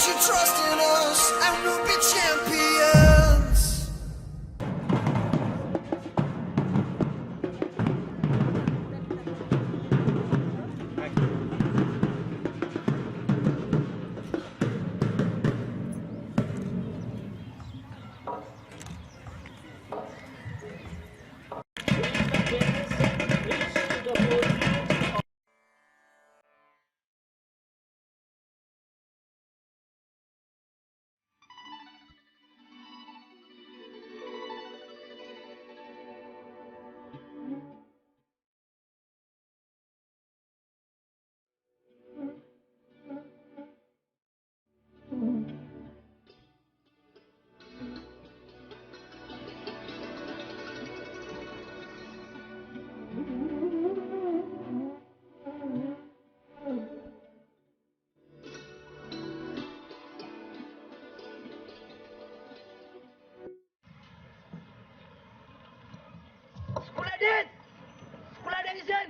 your trust in us and we'll be champions. Sekolah Din! Sekolah Din izin!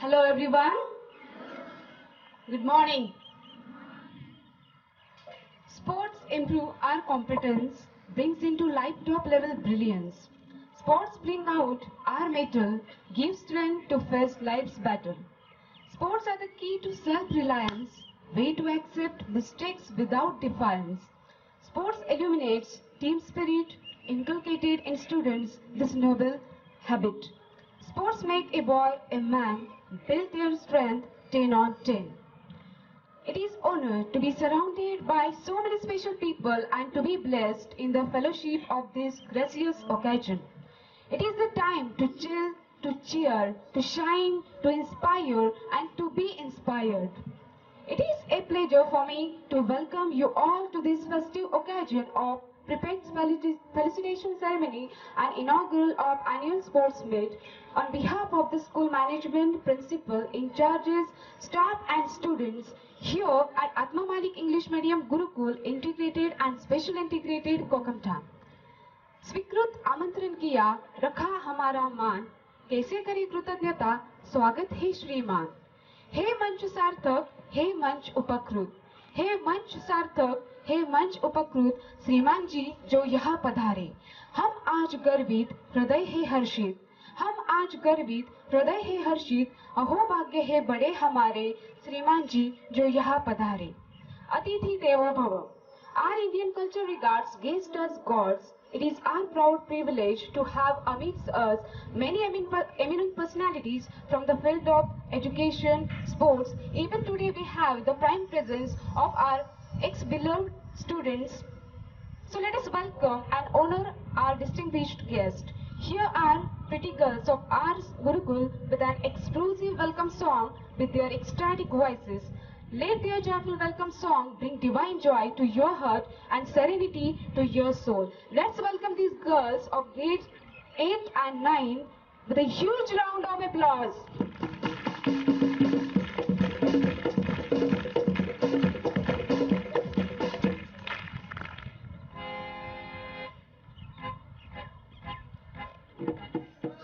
Hello everyone. Good morning. Sports improve our competence, brings into life top level brilliance. Sports bring out our mettle, give strength to face life's battle. Sports are the key to self-reliance, way to accept mistakes without defiance. Sports illuminates team spirit, inculcated in students this noble habit. Sports make a boy a man, build their strength 10 on 10. It is honor to be surrounded by so many special people and to be blessed in the fellowship of this gracious occasion. It is the time to chill, to cheer, to shine, to inspire and to be inspired. It is a pleasure for me to welcome you all to this festive occasion of Prefect's Felicitation Ceremony and inaugural of annual sports meet. On behalf of the school management, principal, in charges, staff and students here at Atma Malik English Medium Gurukul Integrated and Special Integrated Kokamta. स्वीकृत आमंत्रण किया, रखा हमारा मान, कैसे करें कृतज्ञता, स्वागत है श्रीमान. हे मंच सार्थक, हे मंच उपकृत, हे मंच सार्थक, हे मंच उपकृत, श्रीमान जी जो यहाँ पधारे. हम आज गर्वित, हृदय है हर्षित, हम आज गर्वित, हृदय है हर्षित, अहो भाग्य है बड़े हमारे, श्रीमान जी जो यहाँ पधारे. अतिथि देवो भव. Our Indian culture regards guests as gods. It is our proud privilege to have amidst us many eminent personalities from the field of education, sports. Even today we have the prime presence of our ex-beloved students. So let us welcome and honor our distinguished guest. Here are pretty girls of our Gurukul with an explosive welcome song with their ecstatic voices. Let their joyful welcome song bring divine joy to your heart and serenity to your soul. Let's welcome these girls of grades 8 and 9 with a huge round of applause.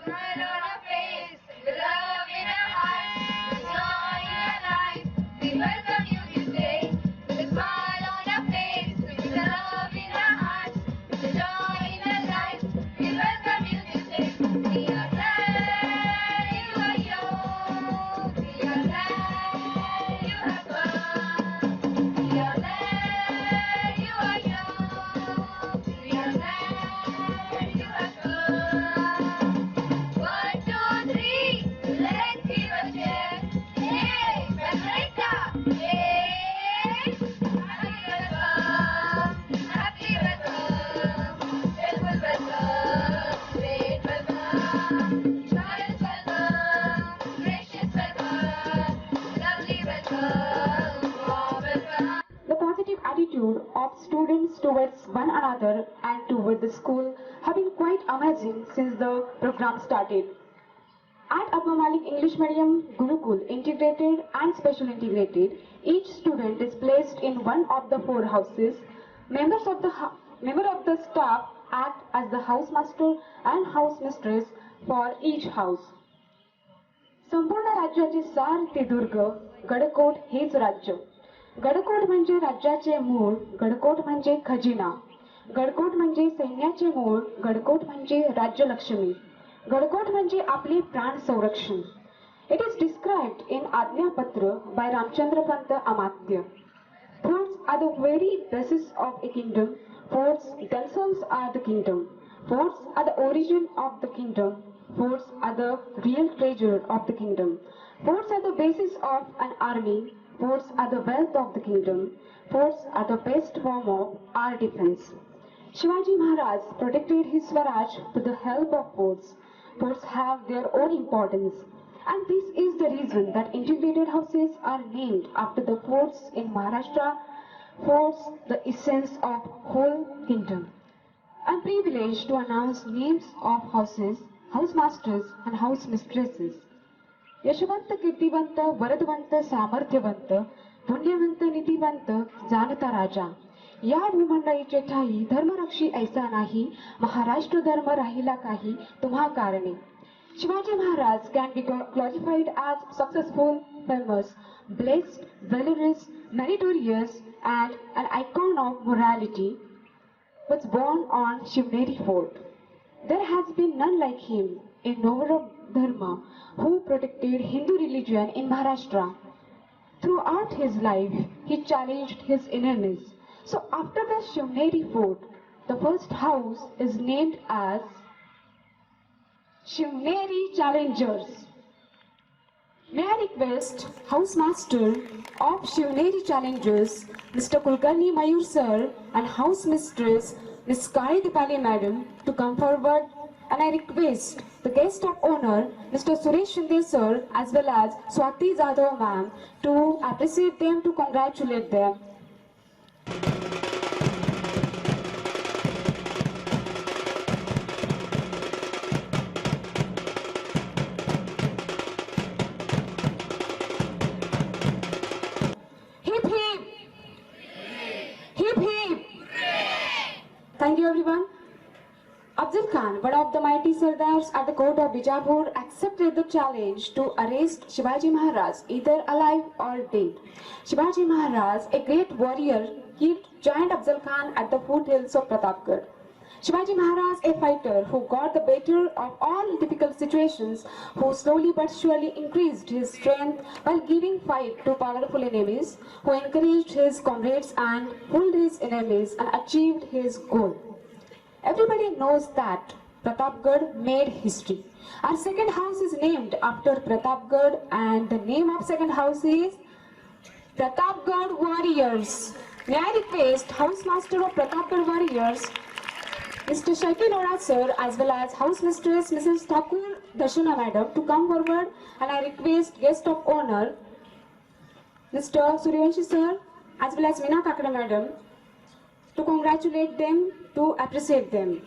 Smile on our face, the love in our hearts, the joy in our lives. We welcome you this day. With a smile on our face, with the love in our hearts, the joy in our lives. We welcome you this day. We are glad you are young. We are glad you have come. We are glad you are young. We are glad you have come. 1, 2, 3, let's give a cheer. Hey, Patricia! Hey! Happy welcome, joyful welcome, great welcome, joyous welcome, gracious welcome, lovely welcome, warm welcome. The positive attitude of students towards one another and toward the school have been quite amazing since the program started. At Atma Malik English Medium Gurukul Integrated and Special Integrated, each student is placed in one of the 4 houses. Member of the staff act as the housemaster and housemistress for each house. संपूर्ण राज्याचे सार ते दुर्ग, गडकोट हेच राज्य. गडकोट म्हणजे राज्याचे मूळ, गडकोट म्हणजे खजिना, गडकोट म्हणजे सैन्याचे मूळ, गडकोट म्हणजे राज्यलक्ष्मी, गडकोट म्हणजे आपले प्राण संरक्षण. It is described in Ajnapatra by Ramchandra Pant Amatya. Forts are the very basis of a kingdom. Forts themselves are the kingdom. Forts are the origin of the kingdom. Forts are the real treasure of the kingdom. Forts are the basis of an army. Forts are the wealth of the kingdom. Forts are the best form of our defense. Shivaji Maharaj protected his Swaraj with the help of forts. Forts have their own importance. And this is the reason that integrated houses are named after the forts in Maharashtra. Forts, the essence of whole kingdom. I'm privileged to announce names of houses, housemasters and housemistresses. Yashwant कीर्तिवंत वरदवंत सामर्थ्यवंत पुण्यवंत नीतिवंत जानता राजा या भूमंडळीचे ठाई धर्मरक्षी ऐसा नाही महाराष्ट्र धर्म राहिला काही तुम्हा कारणे Shivaji Maharaj can be glorified as successful, famous, blessed, valorous, meritorious, and an icon of morality. Was born on Shivneri Fort. There has been none like him, a knower of Dharma, who protected Hindu religion in Maharashtra. Throughout his life, he challenged his enemies. So after the Shivneri Fort, the first house is named as Shivneri Challengers. May I request Housemaster of Shivneri Challengers, Mr. Kulkarni Mayur Sir, and Housemistress, Ms. Kari Dipali Madam, to come forward, and I request the guest of honor, Mr. Suresh Shinde Sir, as well as Swati Jadhav Ma'am, to appreciate them, to congratulate them. Hip hip! Hip hip! Thank you everyone. Afzal Khan, one of the mighty Sardars at the court of Bijapur, accepted the challenge to arrest Shivaji Maharaj, either alive or dead. Shivaji Maharaj, a great warrior, killed giant Afzal Khan at the foothills of Pratapgarh. Shivaji Maharaj, a fighter who got the better of all difficult situations, who slowly but surely increased his strength while giving fight to powerful enemies, who encouraged his comrades and pulled his enemies and achieved his goal. Everybody knows that Pratapgarh made history. Our second house is named after Pratapgarh, and the name of second house is Pratapgarh Warriors. May I request Housemaster of Pratapgarh Warriors, Mr. Shaikil Ora Sir, as well as Housemistress Mrs. Thakur Darshana Madam, to come forward, and I request guest of honor, Mr. Suryavanshi Sir, as well as Meena Kakra Madam, to congratulate them, to appreciate them.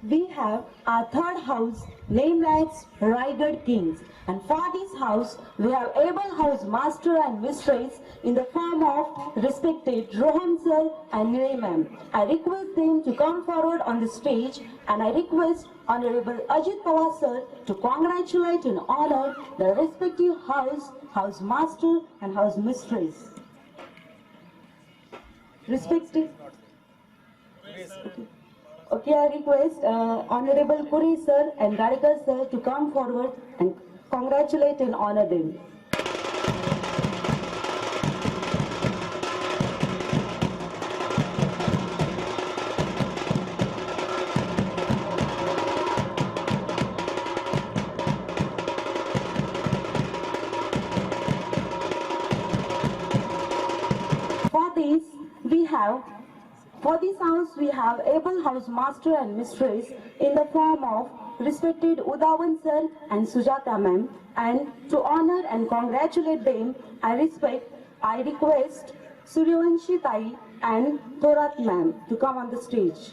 We have our third house named as Raigad Kings, and for this house we have able house master and mistress in the form of respected Rohan Sir and Niray Ma'am. I request them to come forward on the stage, and I request Honorable Ajit Pawar Sir to congratulate and honor the respective house master and house mistress. Respected. Okay, I request Honorable Puri Sir and Gadikar Sir to come forward and congratulate and honor them. For this house, we have able house master and mistress in the form of respected Udavan Sir and Sujata Ma'am, and to honor and congratulate them, I request Suryavanshi Tai and Thorat Ma'am to come on the stage.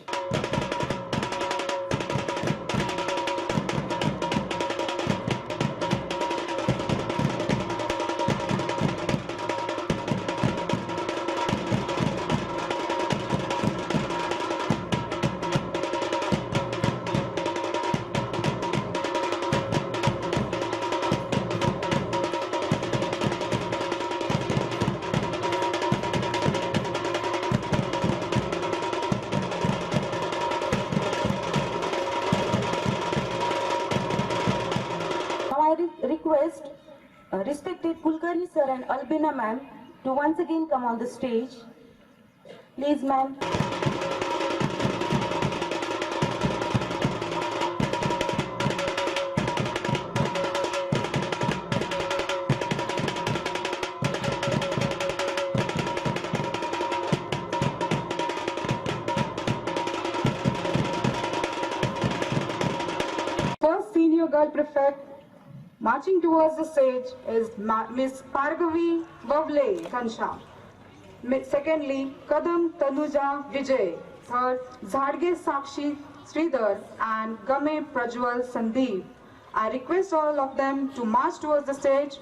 Request respected Kulkarni Sir and Albina Ma'am to once again come on the stage. Please, ma'am. First Senior Girl Prefect, Marching towards the stage is Miss Bhargavi Bavle Ghansham. Secondly, Kadam Tanuja Vijay. Third, Zadge Sakshi Sridhar and Game Prajwal Sandeep. I request all of them to march towards the stage.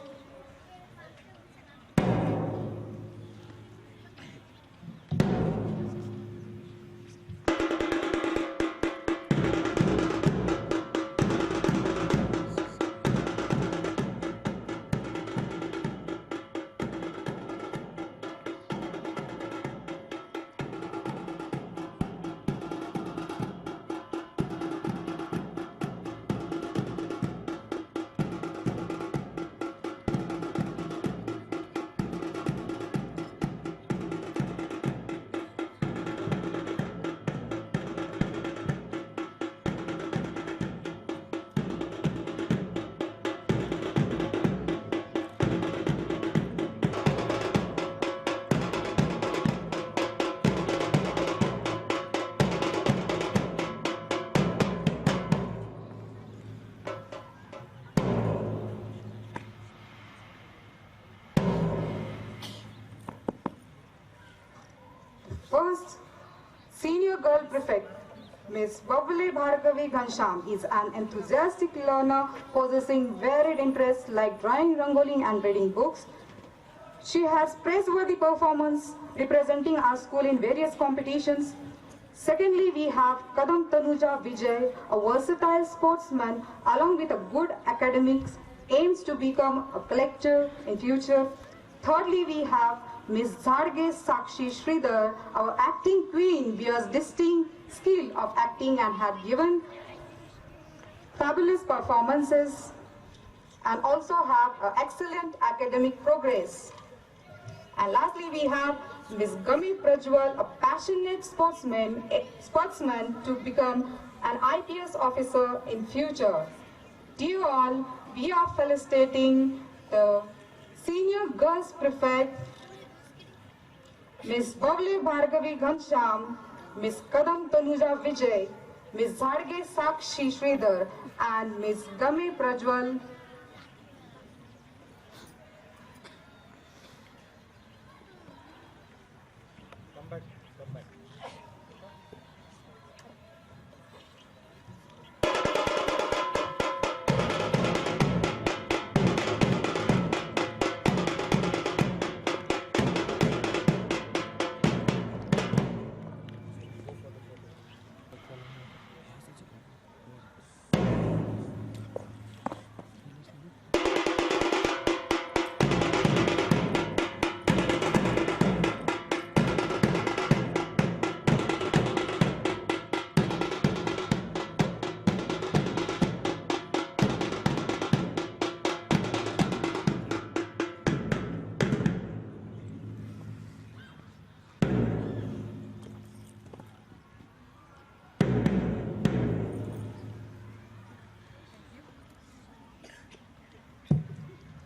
First, Senior Girl Prefect, Miss Bavle Bhargavi Ghansham is an enthusiastic learner possessing varied interests like drawing, rangoli and reading books. She has praiseworthy performance representing our school in various competitions. Secondly, we have Kadam Tanuja Vijay, a versatile sportsman along with a good academics, aims to become a collector in future. Thirdly, we have Ms. Zadge Sakshi Sridhar, our acting queen, bears distinct skill of acting and had given fabulous performances and also have excellent academic progress. And lastly, we have Ms. Game Prajwal, a passionate sportsman to become an IPS officer in future. Dear all, we are felicitating the Senior Girls Prefect, Ms. Bavle Bhargavi Ghansham, Ms. Kadam Tanuja Vijay, Ms. Zadge Sakshi Sridhar, and Ms. Game Prajwal.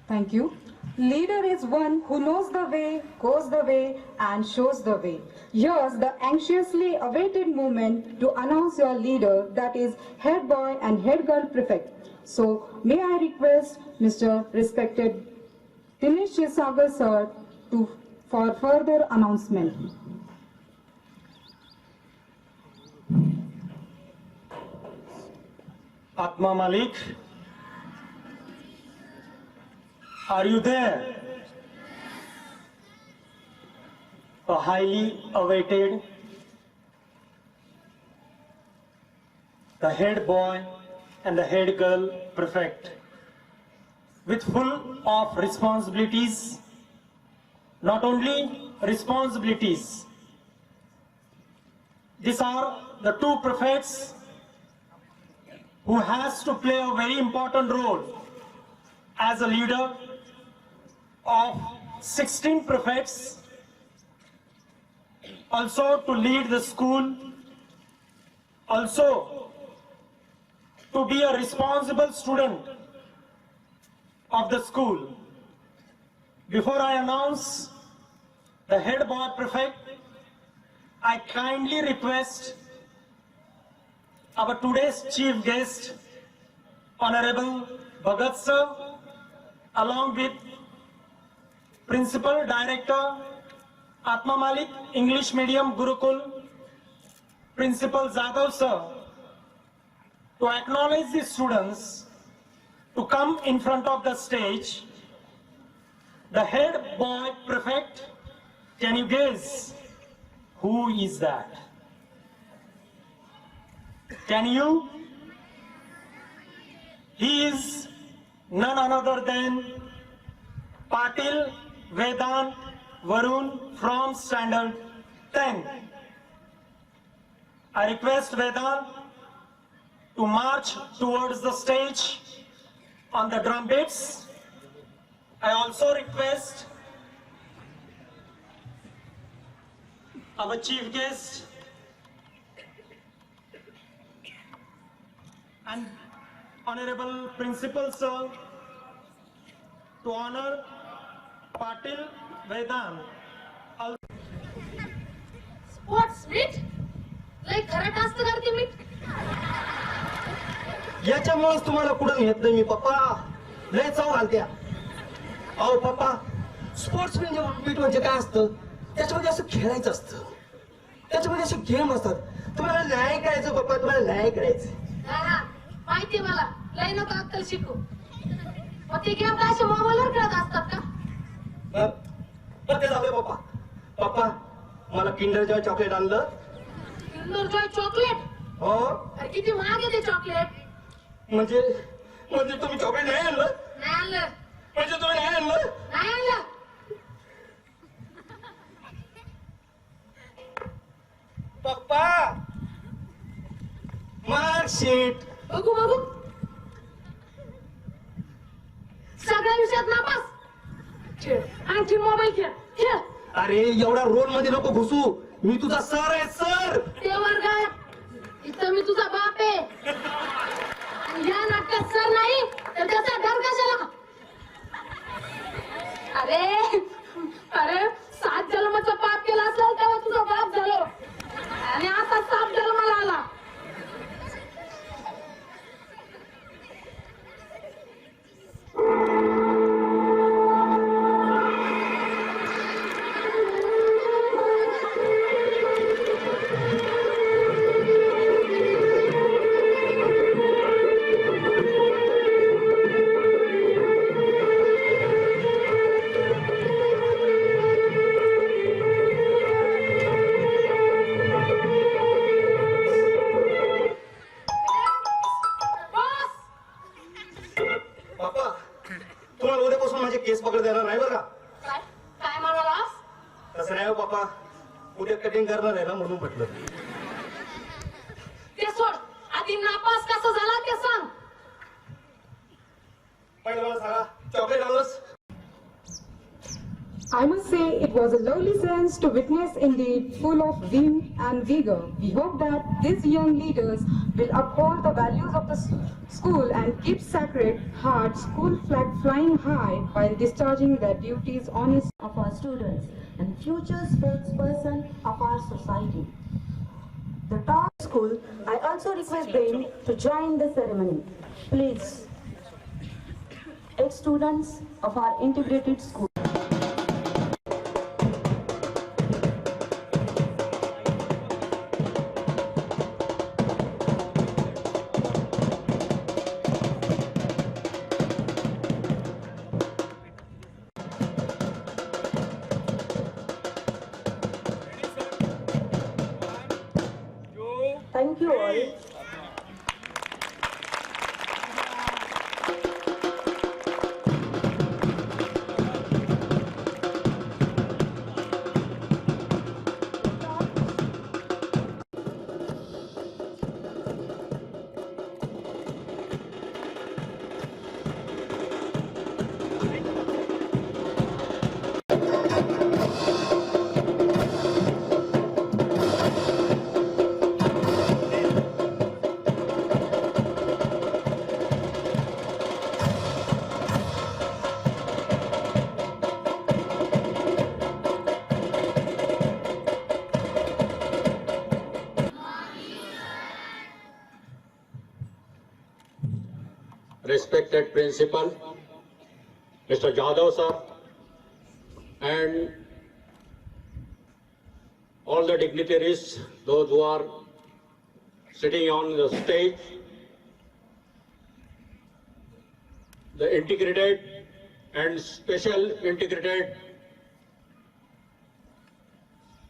Thank you. Leader is one who knows the way, goes the way, and shows the way. Here's the anxiously awaited moment to announce your leader, that is head boy and head girl prefect. So, may I request Mr. Respected Dinesh Sagar sir for further announcement. Atma Malik, are you there? A highly awaited, the head boy and the head girl prefect, with full of responsibilities, not only responsibilities. These are the two prefects who has to play a very important role as a leader of 16 prefects, also to lead the school, also to be a responsible student of the school. Before I announce the head boy prefect, I kindly request our today's chief guest, Honorable Bhagat sir, along with Principal Director, Atma Malik, English Medium Gurukul, Principal Zadav sir, to acknowledge the students to come in front of the stage. The head boy prefect, can you guess who is that? Can you? He is none other than Patil Vedant Varun from Standard 10. I request Vedant to march towards the stage on the drum beats. I also request our chief guest and honorable principal sir to honor Patil Vedant. Sports meet? Like खरं असतं करते मीठ? याच्यामुळेच तुम्हाला कुठं नेत नाही मी पप्पा. लय चाव घालत्या. अहो पप्पा, स्पोर्ट्स म्हणजे काय असतं? त्याच्यामध्ये असं खेळायचं असतं. त्याच्यामध्ये असे गेम असतात. तुम्हाला नाही करायचं पप्पा, तुम्हाला नाही करायचं. हा माहिती मला. लय नको अक्कल शिकू. मग ते गेम काय मोबाईलवर खेळत असतात का? ते जाऊया पप्पा. पप्पा, मला किंडर जॉय चॉकलेट आणलं. Kinder Joy chocolate? हो. अरे किती महाग आहे ते चॉकलेट? म्हणजे तुम्ही चॉकलेट नाही आणलं? नाही आणलं. म्हणजे तुम्ही नाही आणलं? नाही आणलं. पप्पा, मार्कशीट. बघू बघू. सगळ्या विषयात नापास. खेळ आणखी मोबाईल खेळ खेळ. अरे एवढा रोल मध्ये नको घुसू. मी तुझा सर आहे सर. ते वर्गात इथं मी तुझा बाप आहे. आणि या नाटकात सर नाही तर त्याचा डर कशाला? अरे अरे 7 जन्माचा पाप केला असेल तेव्हा तुझा बाप झालो आणि आता 7 जन्माला आला. पप्पा, तुम्हाला उद्यापासून माझे केस पकड देणार नाही बरं का? काय काय म्हणालास? तसं नाही हो पप्पा. उद्या कटिंग करणार आहे ना म्हणून म्हटलं. ते सोड. आधी नापास कसा झाला ते सांग. पहिलं मला सांगा, chocolate आणलंस? I must say it was a lovely sense to witness indeed full of vim and vigor. We hope that these young leaders will uphold the values of the school and keep sacred heart school flag flying high while discharging their duties honestly. Of our students and future spokesperson of our society. The top school, I also request them to join the ceremony. Please, ex-students of our integrated school. Thank you all. respected principal, Mr. Jadhav sir, and all the dignitaries, those who are sitting on the stage, the integrated and special integrated,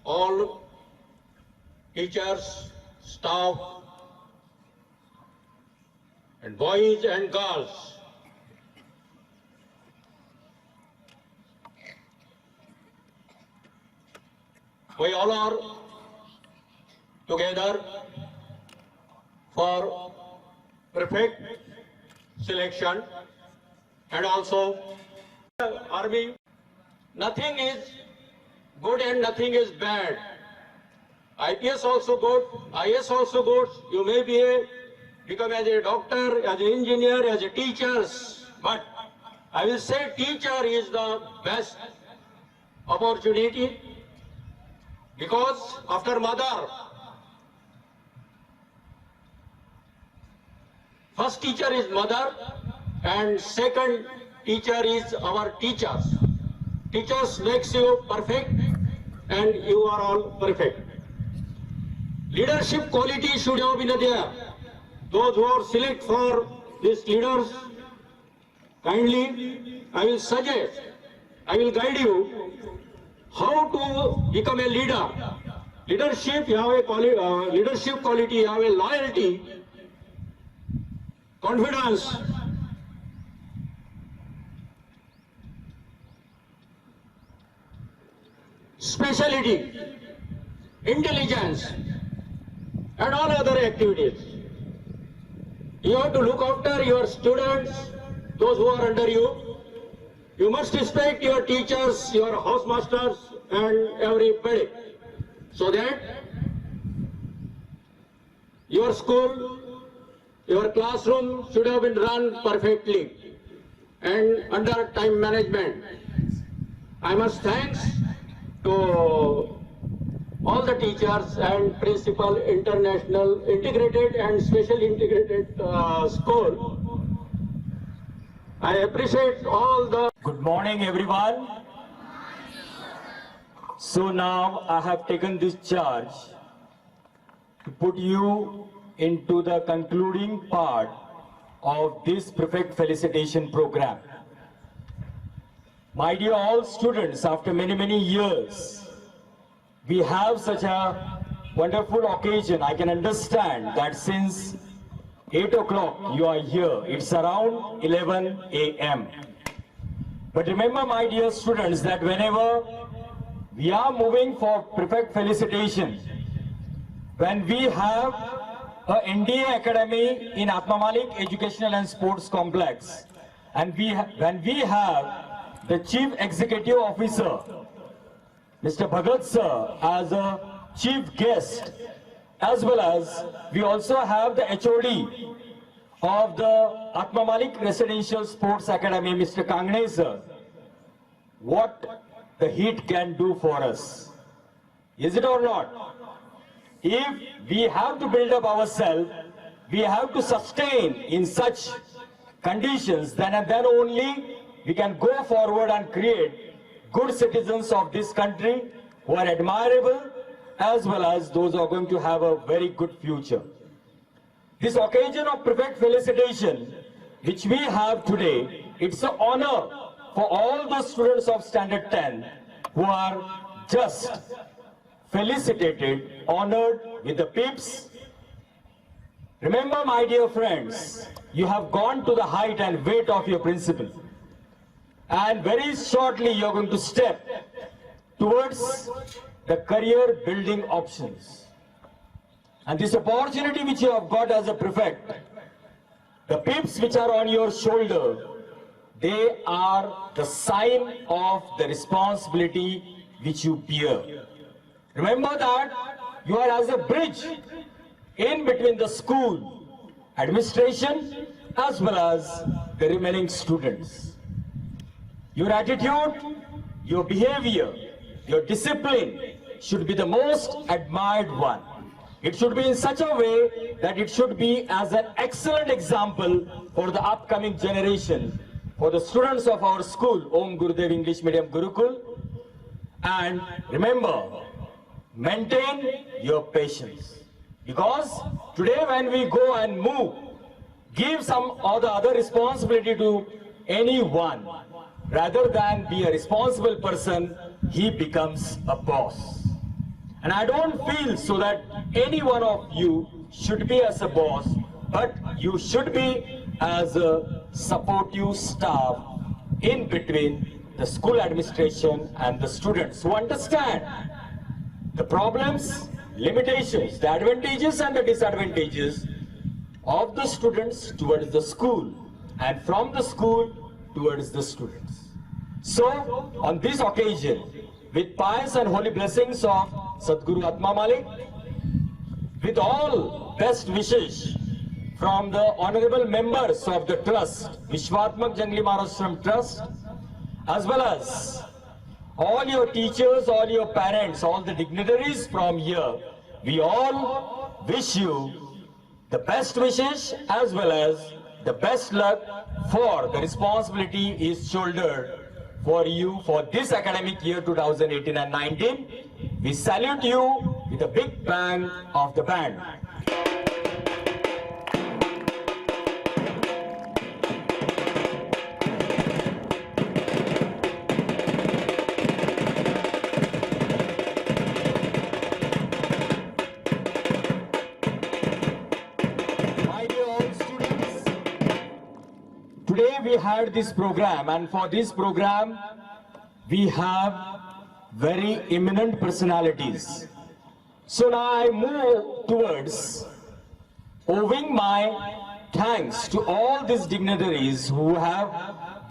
all teachers, staff, and boys and girls. We all are together for perfect selection, and also army. Nothing is good and nothing is bad. IPS also good, IS also good. You may become as a doctor, as an engineer, as a teacher, but I will say teacher is the best opportunity, because after mother, first teacher is mother and second teacher is our teachers. Teachers makes you perfect and you are all perfect. Leadership quality should have been there. Those who are select for these leaders, kindly I will suggest, I will guide you how to become a leader. Leadership, you have a leadership quality, you have a loyalty, confidence, speciality, intelligence, and all other activities. You have to look after your students, those who are under you. You must respect your teachers, your housemasters, and everybody, so that your school, your classroom should have been run perfectly and under time management. I must thanks to all the teachers and principal, international, integrated and special integrated school. I appreciate all the... Good morning everyone. So now I have taken this charge to put you into the concluding part of this Prefect Felicitation program. My dear all students, after many years, we have such a wonderful occasion. I can understand that since 8 o'clock you are here, it's around 11 a.m. But remember, my dear students, that whenever we are moving for Prefect Felicitation, when we have a NDA Academy in Atma Malik Educational and Sports Complex, and when we have the Chief Executive Officer, Mr. Bhagat sir, as a chief guest, as well as we also have the HOD of the Atma Malik Residential Sports Academy, Mr. Kangne sir, what the heat can do for us. Is it or not? If we have to build up ourselves, we have to sustain in such conditions, then and then only we can go forward and create good citizens of this country who are admirable, as well as those who are going to have a very good future. This occasion of Prefect Felicitation, which we have today, it's an honor for all the students of Standard 10 who are just felicitated, honored with the pips. Remember, my dear friends, you have gone to the height and weight of your principal. And very shortly you are going to step towards the career building options. And this opportunity which you have got as a prefect, the pips which are on your shoulder, they are the sign of the responsibility which you bear. Remember that you are as a bridge in between the school, administration, as well as the remaining students. Your attitude, your behavior, your discipline should be the most admired one. It should be in such a way that it should be as an excellent example for the upcoming generation, for the students of our school, Om Gurudev English Medium Gurukul. And remember, maintain your patience. Because today when we go and move, give some or the other responsibility to anyone, rather than be a responsible person, he becomes a boss. And I don't feel so that any one of you should be as a boss, but you should be as a supportive staff in between the school administration and the students who understand the problems, limitations, the advantages and the disadvantages of the students towards the school and from the school towards the students. So on this occasion, with pious and holy blessings of Sadguru Atma Malik, with all best wishes from the honorable members of the trust, Vishwatmak Jangli Maharashtra Trust, as well as all your teachers, all your parents, all the dignitaries from here, we all wish you the best wishes as well as the best luck, for the responsibility is shouldered for you for this academic year 2018 and 19. We salute you with a big bang of the band. My dear all students, today we had this program, and for this program we have very eminent personalities. So now I move towards owing my thanks to all these dignitaries who have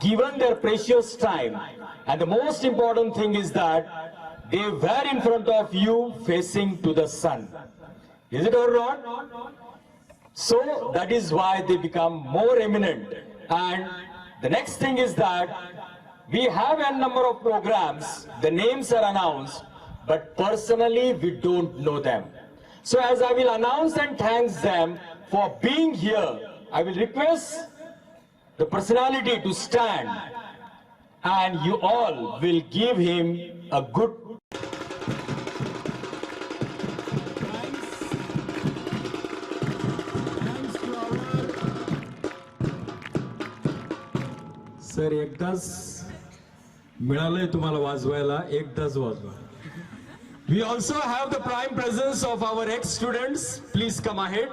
given their precious time. And the most important thing is that they were in front of you facing to the sun. Is it or not? So that is why they become more eminent. And the next thing is that we have a number of programs, the names are announced, but personally we don't know them. So as I will announce and thank them for being here, I will request the personality to stand, and you all will give him a good sir एकदाच मिळालंय तुम्हाला वाजवायला, एकदाच वाजवा. We also have the prime presence of our ex-students. Please come ahead.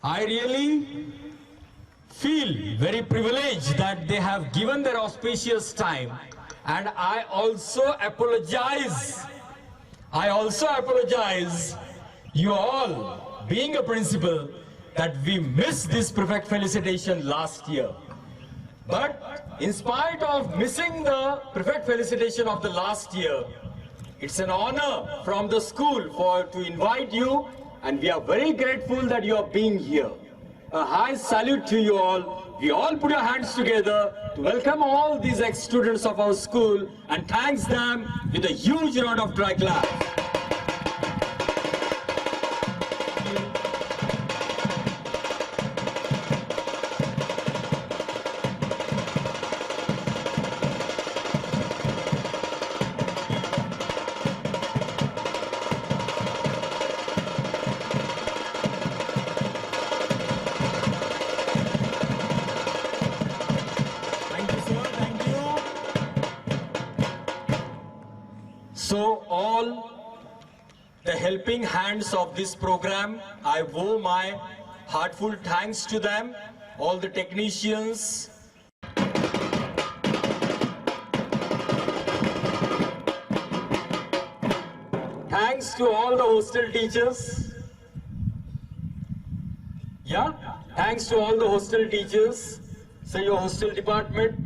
I really feel very privileged that they have given their auspicious time, and I also apologize. You all, being a principal, that we missed this prefect felicitation last year. But in spite of missing the prefect felicitation of the last year, it's an honor from the school to invite you, and we are very grateful that you are being here. A high salute to you all. We all put our hands together to welcome all these ex-students of our school and thanks them with a huge round of dry clap. So all the helping hands of this program, I owe my heartful thanks to them, all the technicians. Thanks to all the hostel teachers. Yeah, thanks to all the hostel teachers, say your hostel department,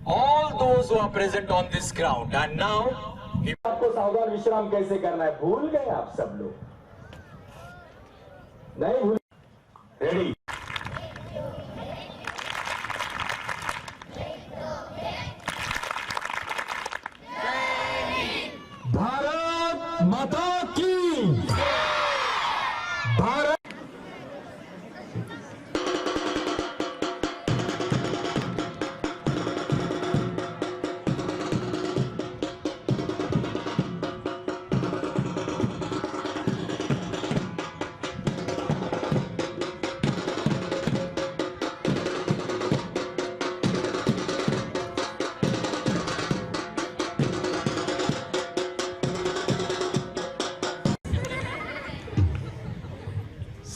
all those who are present on this ground. And now, आपको सावधान विश्राम कैसे करना है भूल गए आप सब लोग, नहीं भूल. रेडी. भारत माता की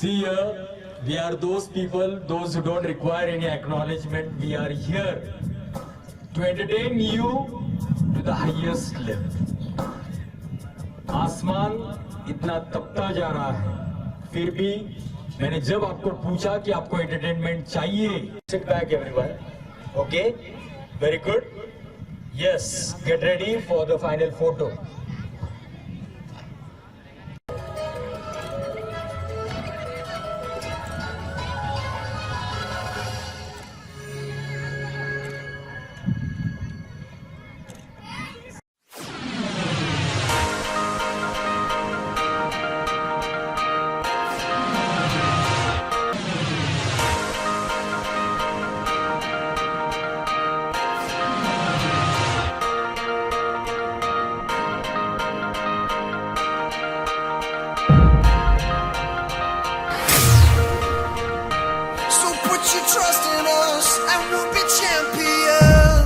See here, we are those people, those who don't require any acknowledgement. We are here to entertain you to the highest level. आसमान इतना तपता जा रहा है, फिर भी मैंने जब आपको पूछा कि आपको एंटरटेनमेंट चाहिए, sit back everyone. Okay, very good. Yes, get ready for the final photo.